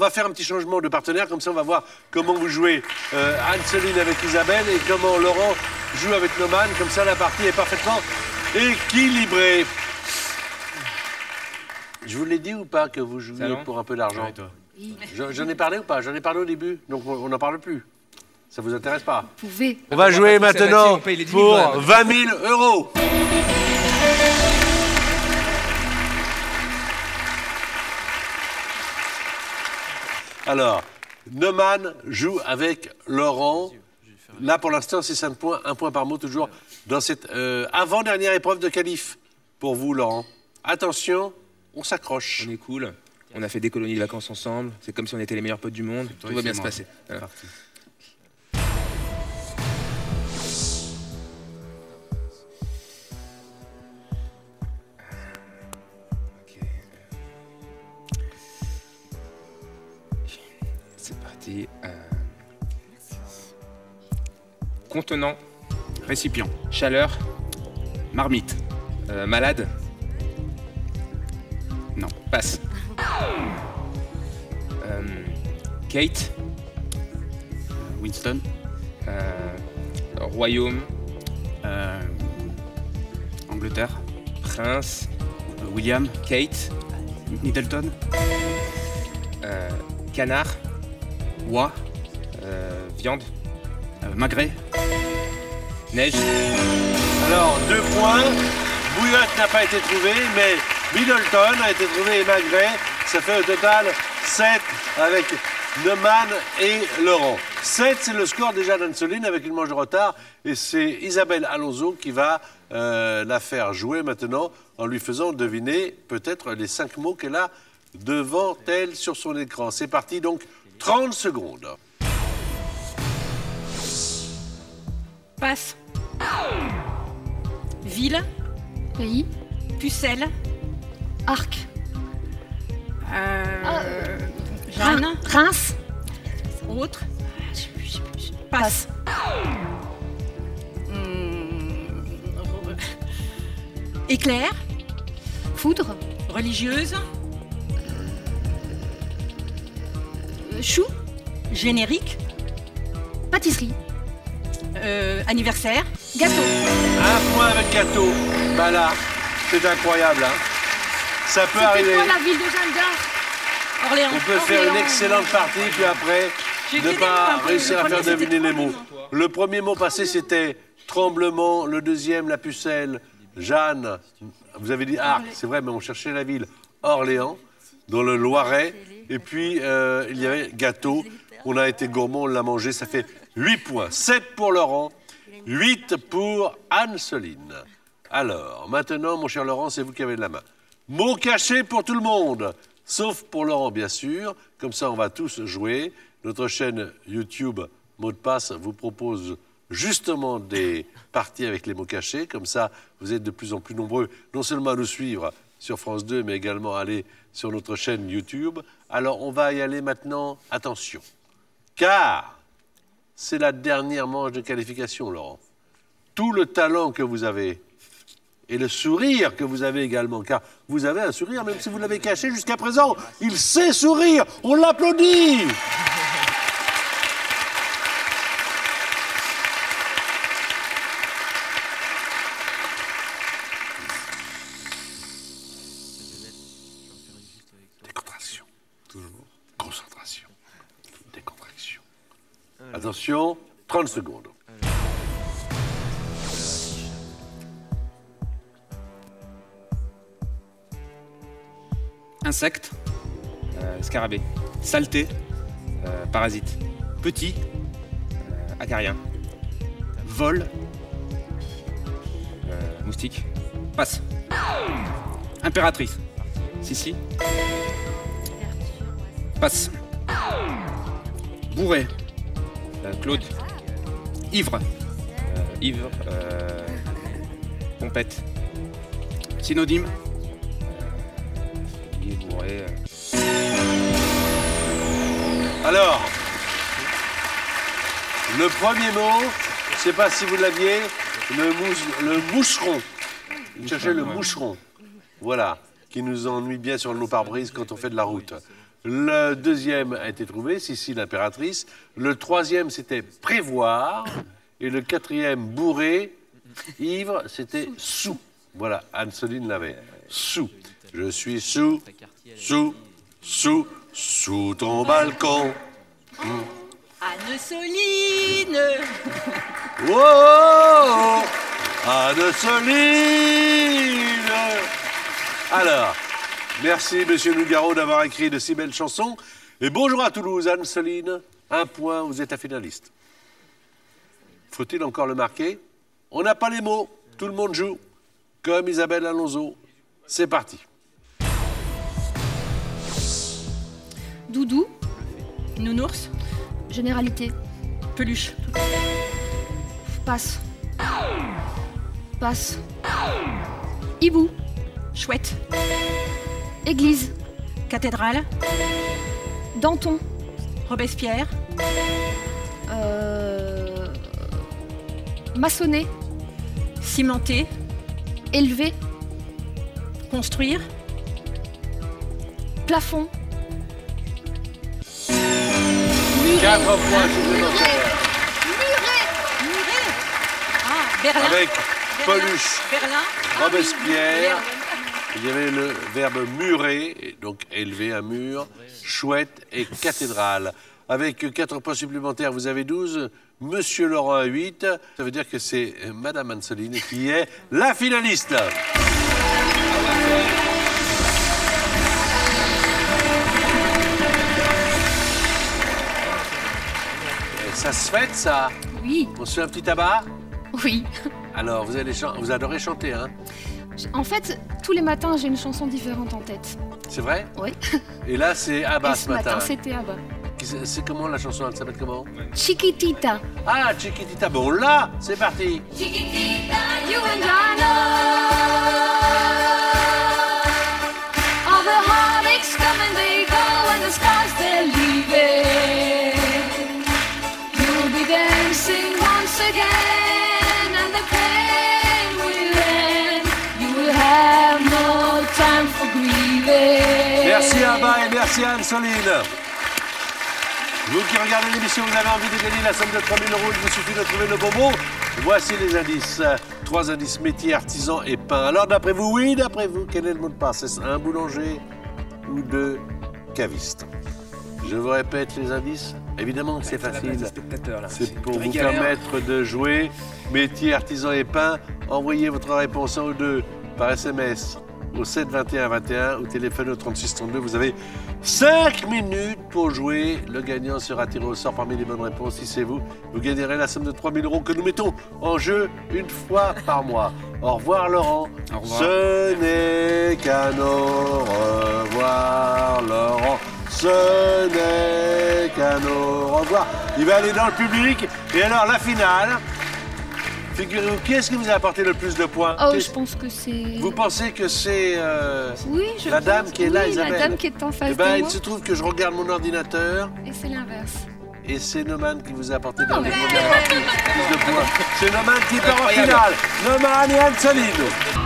va faire un petit changement de partenaire, comme ça on va voir comment vous jouez Anne-Soline avec Isabelle et comment Laurent joue avec Neumann. Comme ça la partie est parfaitement équilibrée. Je vous l'ai dit ou pas que vous jouiez pour un peu d'argent? J'en ai parlé ou pas? J'en ai parlé au début, donc on n'en parle plus. Ça vous intéresse pas? Vous pouvez. On va jouer maintenant pour 20 000 €. Alors, Neumann joue avec Laurent. Là, pour l'instant, c'est 5 points, 1 point par mot, toujours dans cette avant-dernière épreuve de qualif. Pour vous, Laurent. Attention, on s'accroche. On est cool. On a fait des colonies de vacances ensemble. C'est comme si on était les meilleurs potes du monde. Tout va bien se passer. Voilà. C'est parti. Contenant. Récipient. Chaleur. Marmite. Malade. Non. Passe. Kate. Winston. Royaume. Angleterre. Prince. William. Kate. Middleton. Canard. Oie. Viande. Magret. Neige. Alors, 2 points. Bouillotte n'a pas été trouvé, mais Middleton a été trouvé et Magret. Ça fait au total 7 avec Neumann et Laurent. 7, c'est le score déjà d'Anne-Soline avec une manche de retard. Et c'est Isabelle Alonso qui va la faire jouer maintenant en lui faisant deviner peut-être les 5 mots qu'elle a devant elle sur son écran. C'est parti, donc 30 secondes. Passe. Ville. Pays. Pucelle. Arc. Jeanne. Reims. Autre. Passe. Éclair. Foudre. Religieuse. Chou. Générique. Pâtisserie. Anniversaire. Gâteau. 1 point avec gâteau. Bah là, c'est incroyable, hein. Ça peut arriver. C'était quoi la ville de Jeanne d'Arc? Orléans. On peut faire une excellente partie, puis après, ne pas réussir à faire deviner les mots. Le premier mot passé, c'était tremblement. Le deuxième, la pucelle. Jeanne, vous avez dit Arc, c'est vrai, mais on cherchait la ville. Orléans, dans le Loiret. Et puis, il y avait gâteau. On a été gourmand, on l'a mangé. Ça fait 8 points. 7 pour Laurent, 8 pour Anne-Soline. Alors, maintenant, mon cher Laurent, c'est vous qui avez la main. Mot caché pour tout le monde, sauf pour Laurent, bien sûr. Comme ça, on va tous jouer. Notre chaîne YouTube Mot de Passe vous propose justement des parties avec les mots cachés. Comme ça, vous êtes de plus en plus nombreux, non seulement à nous suivre sur France 2, mais également à aller sur notre chaîne YouTube. Alors, on va y aller maintenant. Attention, car c'est la dernière manche de qualification, Laurent. Tout le talent que vous avez et le sourire que vous avez également, car vous avez un sourire, même si vous l'avez caché jusqu'à présent. Il sait sourire, on l'applaudit. Décontration, toujours. Concentration, décontraction. Attention, 30 secondes. Insecte. Scarabée. Saleté. Parasite. Petit. Acarien. Vol. Moustique. Passe. Impératrice. Sissi. Passe. Bourré. Claude. Ivre. Ivre. Pompette. Synonyme. Bourré. Alors, le premier mot, je ne sais pas si vous l'aviez, le moucheron. Vous cherchez le moucheron. Voilà, qui nous ennuie bien sur nos pare-brises quand on fait de la route. Le deuxième a été trouvé, Sissi l'impératrice. Le troisième, c'était prévoir. Et le quatrième, bourré. Ivre, c'était sous. Voilà, Anne-Soline l'avait. Sous. Je suis sous ton balcon. Anne-Soline. Oh, Anne-Soline. Alors, merci, Monsieur Nougaro, d'avoir écrit de si belles chansons. Et bonjour à Toulouse, Anne-Soline. 1 point, vous êtes la finaliste. Faut-il encore le marquer? On n'a pas les mots, tout le monde joue. Comme Isabelle Alonso. C'est parti. Doudou. Nounours. Généralité. Peluche. Passe. Passe. Hibou. Chouette. Église. Cathédrale. Danton. Robespierre. Maçonner. Cimenté. Élevé. Construire. Plafond. 4 points supplémentaires. Muret. Ah, Berlin. Avec Berlin. Peluche, Berlin. Robespierre. Ah, Il y avait le verbe murer, et donc élever un mur, chouette et cathédrale. Avec 4 points supplémentaires, vous avez 12. Monsieur Laurent a 8. Ça veut dire que c'est Madame Anne-Soline qui est la finaliste. Et ça se fête, ça? Oui. On se fait un petit tabac? Oui. Alors, vous adorez chanter, hein? En fait, tous les matins, j'ai une chanson différente en tête. C'est vrai? Oui. Et là, c'est Abba Et ce matin. c'était Abba. C'est comment la chanson? Elle s'appelle comment? Chiquitita. Ah, Chiquitita. Bon, là, c'est parti. Chiquitita, you and I know. All the heartaches come and they go and the stars they're leaving. You'll be dancing once again and the pain will end. You will have no time for grieving. Merci Abba et merci Anne-Soline. Vous qui regardez l'émission, vous avez envie de gagner la somme de 3 000 €, il vous suffit de trouver le bonbon. Voici les indices. 3 indices, métier, artisan et pain. Alors d'après vous, oui, d'après vous, quel est le mot de passe? Est-ce un boulanger ou 2 cavistes? Je vous répète les indices. Évidemment que c'est facile. C'est pour vous permettre de jouer. Métier, artisan et pain. Envoyez votre réponse 1 ou 2 par SMS au 7 21 21 ou téléphone au 36 32. Vous avez 5 minutes pour jouer. Le gagnant sera tiré au sort parmi les bonnes réponses. Si c'est vous, vous gagnerez la somme de 3 000 € que nous mettons en jeu une fois par mois. Au revoir Laurent. Au revoir. Ce n'est qu'un au revoir Laurent. Ce n'est qu'un au revoir. Il va aller dans le public. Et alors la finale. Figurez-vous, qui est-ce qui vous a apporté le plus de points? Oh, je pense que c'est... Vous pensez que c'est Oui, je la dame pense. qui est là, Oui, Isabelle? la dame qui est en face Eh ben, de il moi. se trouve que je regarde mon ordinateur Et c'est l'inverse. et c'est Noman qui vous a apporté le mais- plus de points. C'est Noman qui part en finale. Noman et Anne-Soline.